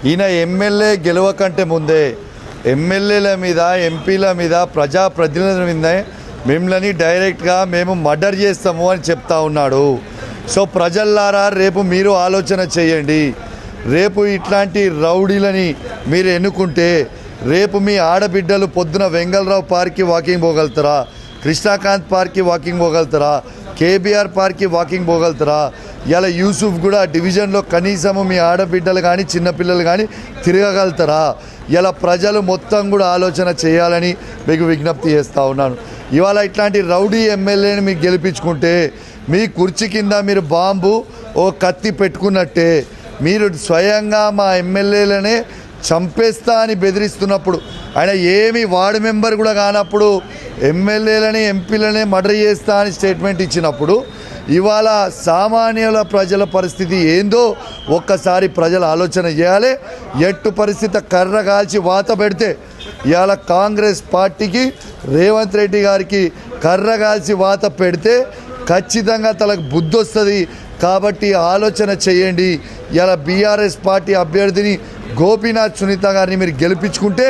ఈయన ఎమ్మెల్యే గెలవకంటే ముందే ఎమ్మెల్యేల మీద ఎంపీల మీద ప్రజాప్రతినిధుల మీద మిమ్మల్ని డైరెక్ట్గా మేము మర్డర్ చేస్తాము అని చెప్తా ఉన్నాడు. సో ప్రజల్లారా రేపు మీరు ఆలోచన చేయండి. రేపు ఇట్లాంటి రౌడీలని మీరు ఎన్నుకుంటే రేపు మీ ఆడబిడ్డలు పొద్దున వెంగళరావు పార్క్కి వాకింగ్ పోగలుగుతారా, కృష్ణాకాంత్ పార్క్కి వాకింగ్ పోగలుగుతారా, కేబీఆర్ పార్క్కి వాకింగ్ పోగలుగుతారా? ఇలా యూసుఫ్ కూడా డివిజన్లో కనీసము మీ ఆడబిడ్డలు కానీ చిన్నపిల్లలు కానీ తిరగగలుగుతారా? ఇలా ప్రజలు మొత్తం కూడా ఆలోచన చేయాలని మీకు విజ్ఞప్తి చేస్తూ ఉన్నాను. ఇవాళ ఇట్లాంటి రౌడీ ఎమ్మెల్యేని మీకు గెలిపించుకుంటే మీ కుర్చీ కింద మీరు బాంబు ఓ కత్తి పెట్టుకున్నట్టే. మీరు స్వయంగా మా ఎమ్మెల్యేలనే చంపేస్తా అని బెదిరిస్తున్నప్పుడు, ఆయన ఏమి వార్డు మెంబర్ కూడా కానప్పుడు ఎమ్మెల్యేలని ఎంపీలనే మర్డర్ చేస్తా అని స్టేట్మెంట్ ఇచ్చినప్పుడు ఇవాళ సామాన్యుల ప్రజల పరిస్థితి ఏందో ఒక్కసారి ప్రజలు ఆలోచన చేయాలి. ఎట్టు పరిస్థితి కర్ర కాల్చి వాత పెడితే ఇవాళ కాంగ్రెస్ పార్టీకి రేవంత్ రెడ్డి గారికి కర్ర కాల్చి వాత పెడితే ఖచ్చితంగా తనకు బుద్ధి వస్తుంది. కాబట్టి ఆలోచన చేయండి. ఇలా బీఆర్ఎస్ పార్టీ అభ్యర్థిని గోపీనాథ్ సునీత గారిని మీరు గెలిపించుకుంటే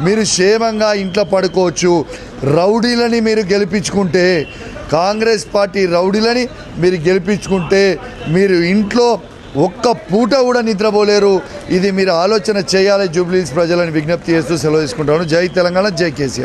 మీరు క్షేమంగా ఇంట్లో పడుకోవచ్చు. రౌడీలని మీరు గెలిపించుకుంటే, కాంగ్రెస్ పార్టీ రౌడీలని మీరు గెలిపించుకుంటే మీరు ఇంట్లో ఒక్క పూట కూడా నిద్రపోలేరు. ఇది మీరు ఆలోచన చేయాలి. జూబ్లీహిల్స్ ప్రజలను విజ్ఞప్తి చేస్తూ సెలవు తీసుకుంటాను. జై తెలంగాణ, జై కేసీఆర్.